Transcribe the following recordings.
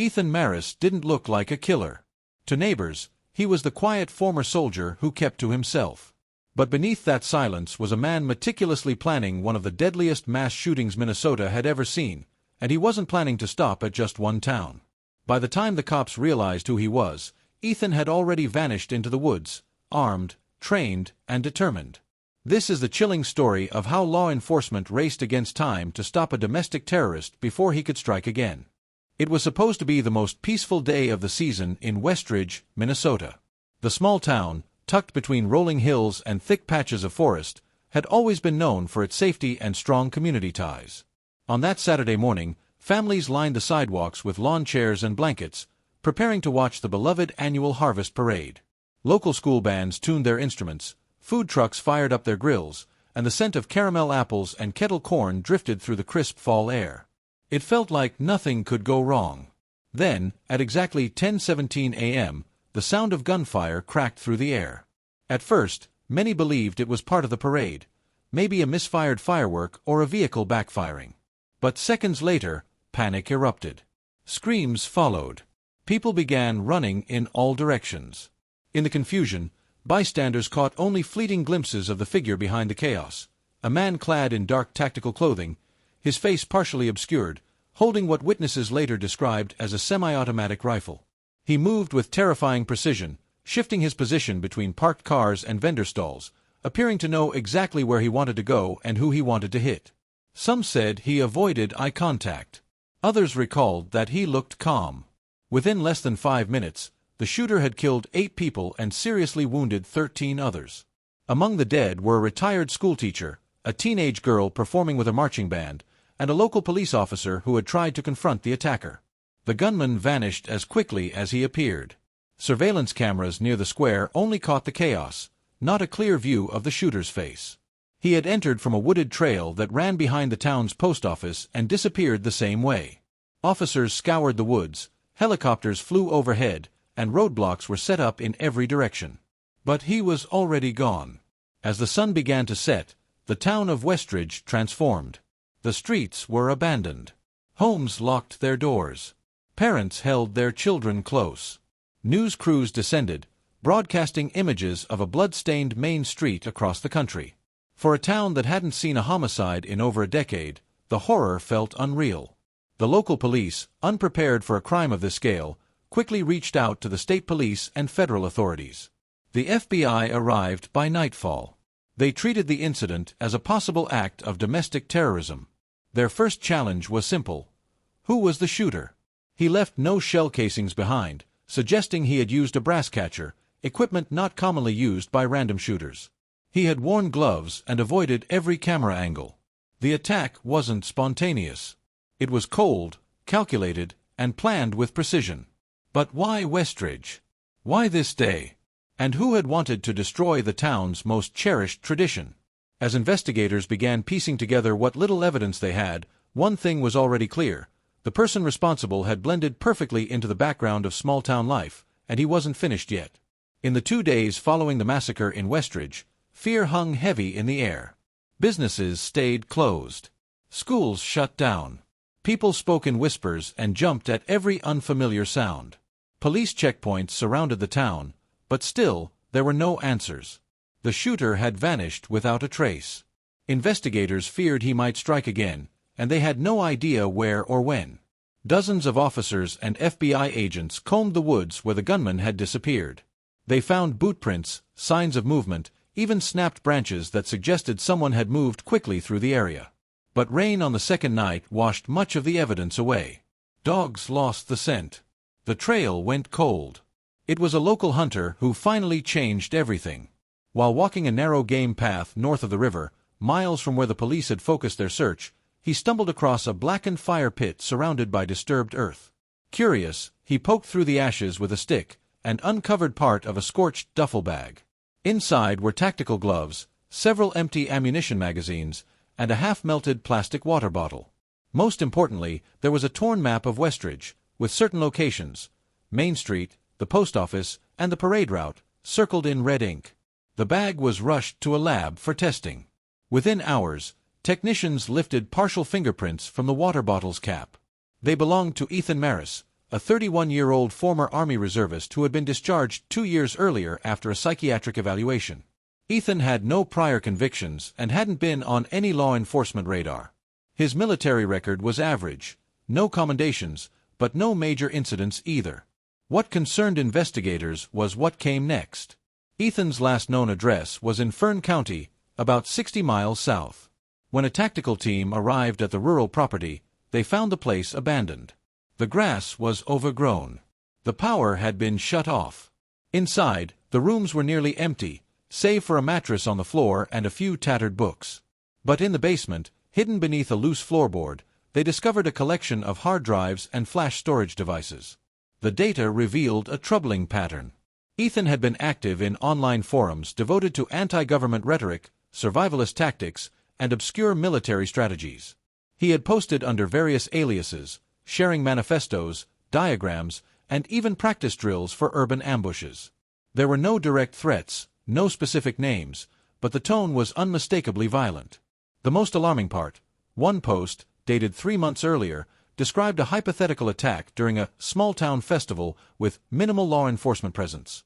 Ethan Marris didn't look like a killer. To neighbors, he was the quiet former soldier who kept to himself. But beneath that silence was a man meticulously planning one of the deadliest mass shootings Minnesota had ever seen, and he wasn't planning to stop at just one town. By the time the cops realized who he was, Ethan had already vanished into the woods, armed, trained, and determined. This is the chilling story of how law enforcement raced against time to stop a domestic terrorist before he could strike again. It was supposed to be the most peaceful day of the season in Westridge, Minnesota. The small town, tucked between rolling hills and thick patches of forest, had always been known for its safety and strong community ties. On that Saturday morning, families lined the sidewalks with lawn chairs and blankets, preparing to watch the beloved annual harvest parade. Local school bands tuned their instruments, food trucks fired up their grills, and the scent of caramel apples and kettle corn drifted through the crisp fall air. It felt like nothing could go wrong. Then, at exactly 10:17 a.m., the sound of gunfire cracked through the air. At first, many believed it was part of the parade, maybe a misfired firework or a vehicle backfiring. But seconds later, panic erupted. Screams followed. People began running in all directions. In the confusion, bystanders caught only fleeting glimpses of the figure behind the chaos, a man clad in dark tactical clothing, his face partially obscured, holding what witnesses later described as a semi-automatic rifle. He moved with terrifying precision, shifting his position between parked cars and vendor stalls, appearing to know exactly where he wanted to go and who he wanted to hit. Some said he avoided eye contact. Others recalled that he looked calm. Within less than 5 minutes, the shooter had killed 8 people and seriously wounded 13 others. Among the dead were a retired schoolteacher, a teenage girl performing with a marching band, and a local police officer who had tried to confront the attacker. The gunman vanished as quickly as he appeared. Surveillance cameras near the square only caught the chaos, not a clear view of the shooter's face. He had entered from a wooded trail that ran behind the town's post office and disappeared the same way. Officers scoured the woods, helicopters flew overhead, and roadblocks were set up in every direction. But he was already gone. As the sun began to set, the town of Westridge transformed. The streets were abandoned. Homes locked their doors. Parents held their children close. News crews descended, broadcasting images of a blood-stained main street across the country. For a town that hadn't seen a homicide in over a decade, the horror felt unreal. The local police, unprepared for a crime of this scale, quickly reached out to the state police and federal authorities. The FBI arrived by nightfall. They treated the incident as a possible act of domestic terrorism. Their first challenge was simple. Who was the shooter? He left no shell casings behind, suggesting he had used a brass catcher, equipment not commonly used by random shooters. He had worn gloves and avoided every camera angle. The attack wasn't spontaneous. It was cold, calculated, and planned with precision. But why Westridge? Why this day? And who had wanted to destroy the town's most cherished tradition? As investigators began piecing together what little evidence they had, one thing was already clear. The person responsible had blended perfectly into the background of small-town life, and he wasn't finished yet. In the 2 days following the massacre in Westridge, fear hung heavy in the air. Businesses stayed closed. Schools shut down. People spoke in whispers and jumped at every unfamiliar sound. Police checkpoints surrounded the town, but still, there were no answers. The shooter had vanished without a trace. Investigators feared he might strike again, and they had no idea where or when. Dozens of officers and FBI agents combed the woods where the gunman had disappeared. They found boot prints, signs of movement, even snapped branches that suggested someone had moved quickly through the area. But rain on the second night washed much of the evidence away. Dogs lost the scent. The trail went cold. It was a local hunter who finally changed everything. While walking a narrow game path north of the river, miles from where the police had focused their search, he stumbled across a blackened fire pit surrounded by disturbed earth. Curious, he poked through the ashes with a stick and uncovered part of a scorched duffel bag. Inside were tactical gloves, several empty ammunition magazines, and a half-melted plastic water bottle. Most importantly, there was a torn map of Westridge, with certain locations, Main Street, the post office, and the parade route, circled in red ink. The bag was rushed to a lab for testing. Within hours, technicians lifted partial fingerprints from the water bottle's cap. They belonged to Ethan Marris, a 31-year-old former Army reservist who had been discharged 2 years earlier after a psychiatric evaluation. Ethan had no prior convictions and hadn't been on any law enforcement radar. His military record was average, no commendations, but no major incidents either. What concerned investigators was what came next. Ethan's last known address was in Fern County, about 60 miles south. When a tactical team arrived at the rural property, they found the place abandoned. The grass was overgrown. The power had been shut off. Inside, the rooms were nearly empty, save for a mattress on the floor and a few tattered books. But in the basement, hidden beneath a loose floorboard, they discovered a collection of hard drives and flash storage devices. The data revealed a troubling pattern. Ethan had been active in online forums devoted to anti-government rhetoric, survivalist tactics, and obscure military strategies. He had posted under various aliases, sharing manifestos, diagrams, and even practice drills for urban ambushes. There were no direct threats, no specific names, but the tone was unmistakably violent. The most alarming part, one post, dated 3 months earlier, described a hypothetical attack during a small-town festival with minimal law enforcement presence.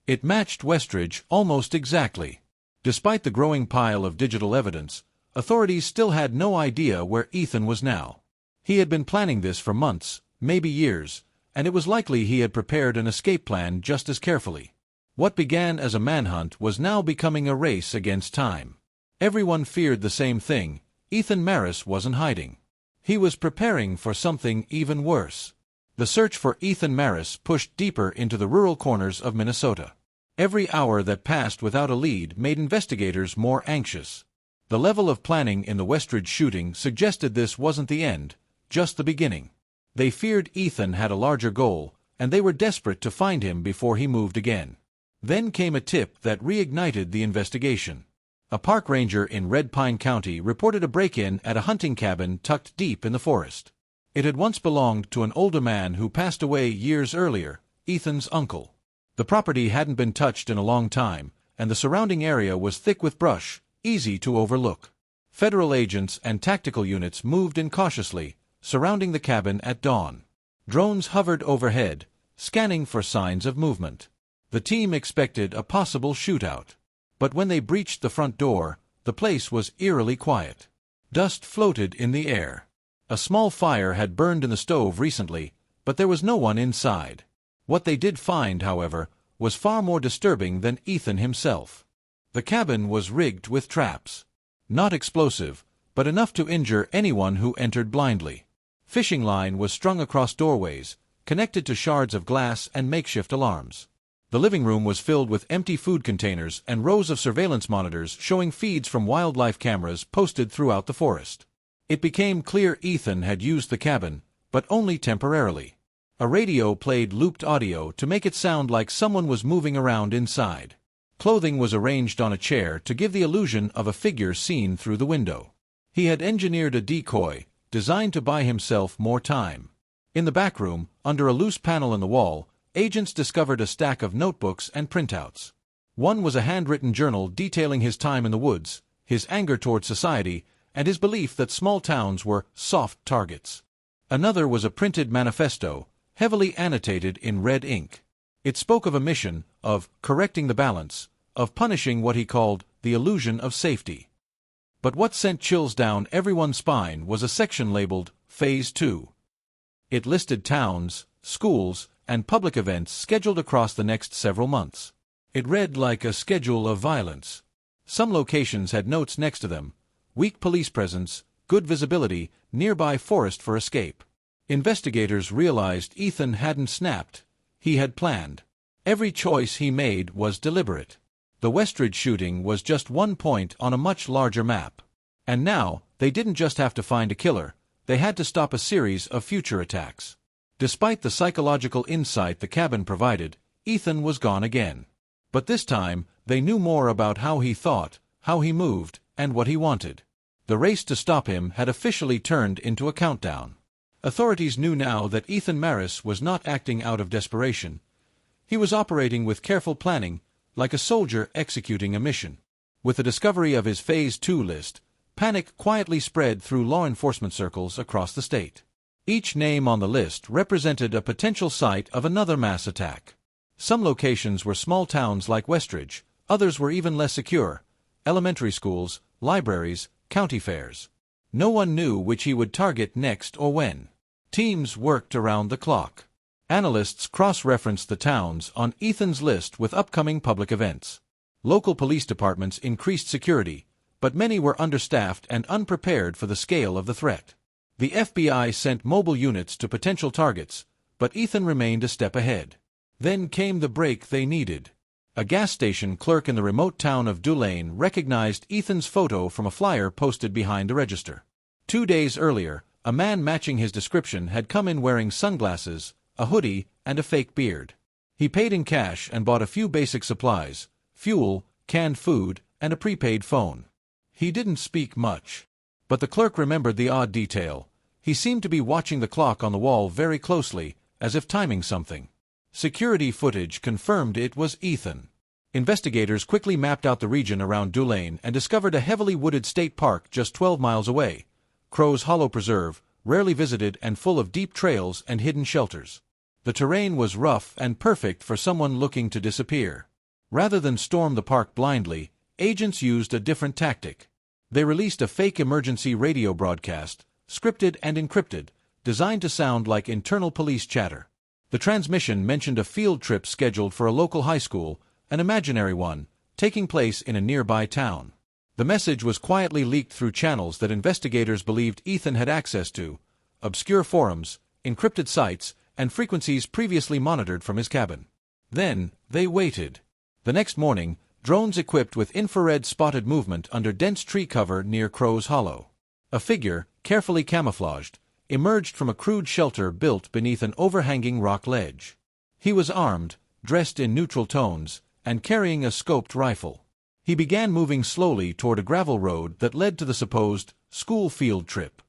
It matched Westridge almost exactly. Despite the growing pile of digital evidence, authorities still had no idea where Ethan was now. He had been planning this for months, maybe years, and it was likely he had prepared an escape plan just as carefully. What began as a manhunt was now becoming a race against time. Everyone feared the same thing. Ethan Marris wasn't hiding. He was preparing for something even worse. The search for Ethan Marris pushed deeper into the rural corners of Minnesota. Every hour that passed without a lead made investigators more anxious. The level of planning in the Westridge shooting suggested this wasn't the end, just the beginning. They feared Ethan had a larger goal, and they were desperate to find him before he moved again. Then came a tip that reignited the investigation. A park ranger in Red Pine County reported a break-in at a hunting cabin tucked deep in the forest. It had once belonged to an older man who passed away years earlier, Ethan's uncle. The property hadn't been touched in a long time, and the surrounding area was thick with brush, easy to overlook. Federal agents and tactical units moved in cautiously, surrounding the cabin at dawn. Drones hovered overhead, scanning for signs of movement. The team expected a possible shootout. But when they breached the front door, the place was eerily quiet. Dust floated in the air. A small fire had burned in the stove recently, but there was no one inside. What they did find, however, was far more disturbing than Ethan himself. The cabin was rigged with traps. Not explosive, but enough to injure anyone who entered blindly. Fishing line was strung across doorways, connected to shards of glass and makeshift alarms. The living room was filled with empty food containers and rows of surveillance monitors showing feeds from wildlife cameras posted throughout the forest. It became clear Ethan had used the cabin, but only temporarily. A radio played looped audio to make it sound like someone was moving around inside. Clothing was arranged on a chair to give the illusion of a figure seen through the window. He had engineered a decoy, designed to buy himself more time. In the back room, under a loose panel in the wall, agents discovered a stack of notebooks and printouts. One was a handwritten journal detailing his time in the woods, his anger toward society, and his belief that small towns were soft targets. Another was a printed manifesto, heavily annotated in red ink. It spoke of a mission, of correcting the balance, of punishing what he called the illusion of safety. But what sent chills down everyone's spine was a section labeled Phase 2. It listed towns, schools, and public events scheduled across the next several months. It read like a schedule of violence. Some locations had notes next to them: weak police presence, good visibility, nearby forest for escape. Investigators realized Ethan hadn't snapped. He had planned. Every choice he made was deliberate. The Westridge shooting was just one point on a much larger map. And now, they didn't just have to find a killer, they had to stop a series of future attacks. Despite the psychological insight the cabin provided, Ethan was gone again. But this time, they knew more about how he thought, how he moved, and what he wanted. The race to stop him had officially turned into a countdown. Authorities knew now that Ethan Marris was not acting out of desperation. He was operating with careful planning, like a soldier executing a mission. With the discovery of his Phase 2 list, panic quietly spread through law enforcement circles across the state. Each name on the list represented a potential site of another mass attack. Some locations were small towns like Westridge, others were even less secure: elementary schools, libraries, county fairs. No one knew which he would target next or when. Teams worked around the clock. Analysts cross-referenced the towns on Ethan's list with upcoming public events. Local police departments increased security, but many were understaffed and unprepared for the scale of the threat. The FBI sent mobile units to potential targets, but Ethan remained a step ahead. Then came the break they needed. A gas station clerk in the remote town of Dulain recognized Ethan's photo from a flyer posted behind a register. 2 days earlier, a man matching his description had come in wearing sunglasses, a hoodie, and a fake beard. He paid in cash and bought a few basic supplies: fuel, canned food, and a prepaid phone. He didn't speak much. But the clerk remembered the odd detail. He seemed to be watching the clock on the wall very closely, as if timing something. Security footage confirmed it was Ethan. Investigators quickly mapped out the region around Dulain and discovered a heavily wooded state park just 12 miles away, Crow's Hollow Preserve, rarely visited and full of deep trails and hidden shelters. The terrain was rough and perfect for someone looking to disappear. Rather than storm the park blindly, agents used a different tactic. They released a fake emergency radio broadcast, scripted and encrypted, designed to sound like internal police chatter. The transmission mentioned a field trip scheduled for a local high school, an imaginary one, taking place in a nearby town. The message was quietly leaked through channels that investigators believed Ethan had access to: obscure forums, encrypted sites, and frequencies previously monitored from his cabin. Then, they waited. The next morning, drones equipped with infrared spotted movement under dense tree cover near Crow's Hollow. A figure, carefully camouflaged, emerged from a crude shelter built beneath an overhanging rock ledge. He was armed, dressed in neutral tones, and carrying a scoped rifle. He began moving slowly toward a gravel road that led to the supposed school field trip.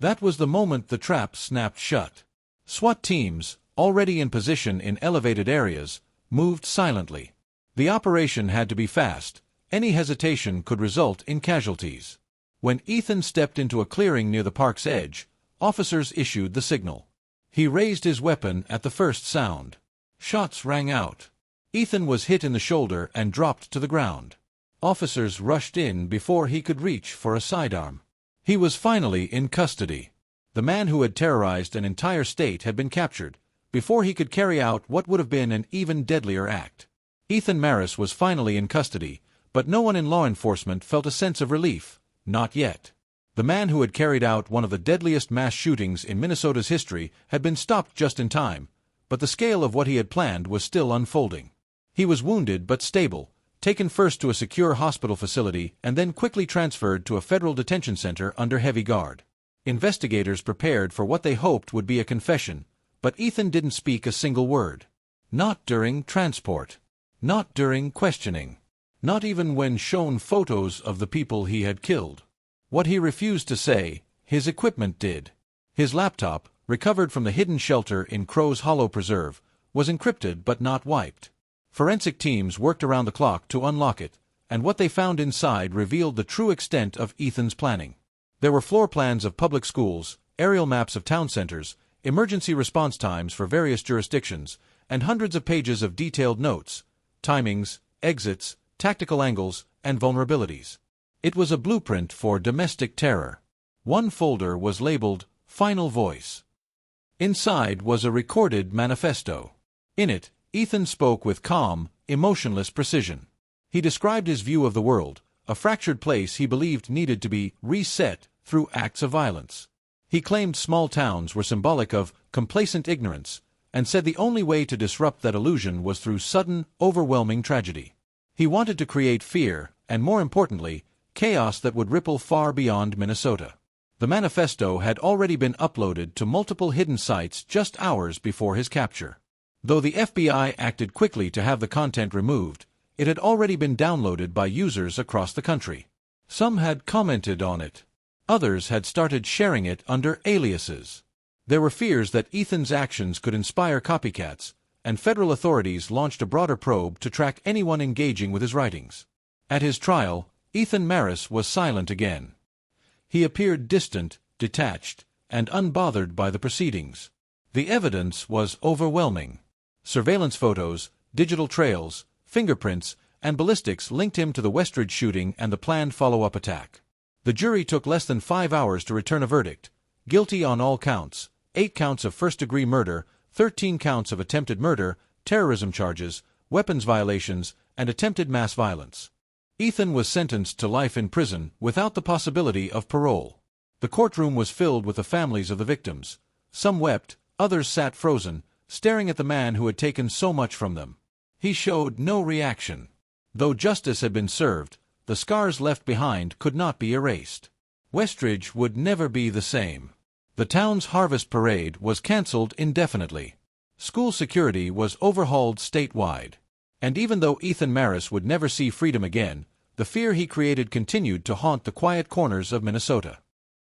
That was the moment the trap snapped shut. SWAT teams, already in position in elevated areas, moved silently. The operation had to be fast. Any hesitation could result in casualties. When Ethan stepped into a clearing near the park's edge, officers issued the signal. He raised his weapon at the first sound. Shots rang out. Ethan was hit in the shoulder and dropped to the ground. Officers rushed in before he could reach for a sidearm. He was finally in custody. The man who had terrorized an entire state had been captured, before he could carry out what would have been an even deadlier act. Ethan Marris was finally in custody, but no one in law enforcement felt a sense of relief. Not yet. The man who had carried out one of the deadliest mass shootings in Minnesota's history had been stopped just in time, but the scale of what he had planned was still unfolding. He was wounded but stable, taken first to a secure hospital facility and then quickly transferred to a federal detention center under heavy guard. Investigators prepared for what they hoped would be a confession, but Ethan didn't speak a single word. Not during transport. Not during questioning. Not even when shown photos of the people he had killed. What he refused to say, his equipment did. His laptop, recovered from the hidden shelter in Crow's Hollow Preserve, was encrypted but not wiped. Forensic teams worked around the clock to unlock it, and what they found inside revealed the true extent of Ethan's planning. There were floor plans of public schools, aerial maps of town centers, emergency response times for various jurisdictions, and hundreds of pages of detailed notes, timings, exits, tactical angles, and vulnerabilities. It was a blueprint for domestic terror. One folder was labeled Final Voice. Inside was a recorded manifesto. In it, Ethan spoke with calm, emotionless precision. He described his view of the world, a fractured place he believed needed to be reset through acts of violence. He claimed small towns were symbolic of complacent ignorance, and said the only way to disrupt that illusion was through sudden, overwhelming tragedy. He wanted to create fear, and more importantly, chaos that would ripple far beyond Minnesota. The manifesto had already been uploaded to multiple hidden sites just hours before his capture. Though the FBI acted quickly to have the content removed, it had already been downloaded by users across the country. Some had commented on it. Others had started sharing it under aliases. There were fears that Ethan's actions could inspire copycats, and federal authorities launched a broader probe to track anyone engaging with his writings. At his trial, Ethan Marris was silent again. He appeared distant, detached, and unbothered by the proceedings. The evidence was overwhelming. Surveillance photos, digital trails, fingerprints, and ballistics linked him to the Westridge shooting and the planned follow-up attack. The jury took less than 5 hours to return a verdict: guilty on all counts, 8 counts of first-degree murder, 13 counts of attempted murder, terrorism charges, weapons violations, and attempted mass violence. Ethan was sentenced to life in prison without the possibility of parole. The courtroom was filled with the families of the victims. Some wept, others sat frozen, staring at the man who had taken so much from them. He showed no reaction. Though justice had been served, the scars left behind could not be erased. Westridge would never be the same. The town's harvest parade was cancelled indefinitely. School security was overhauled statewide. And even though Ethan Marris would never see freedom again, the fear he created continued to haunt the quiet corners of Minnesota.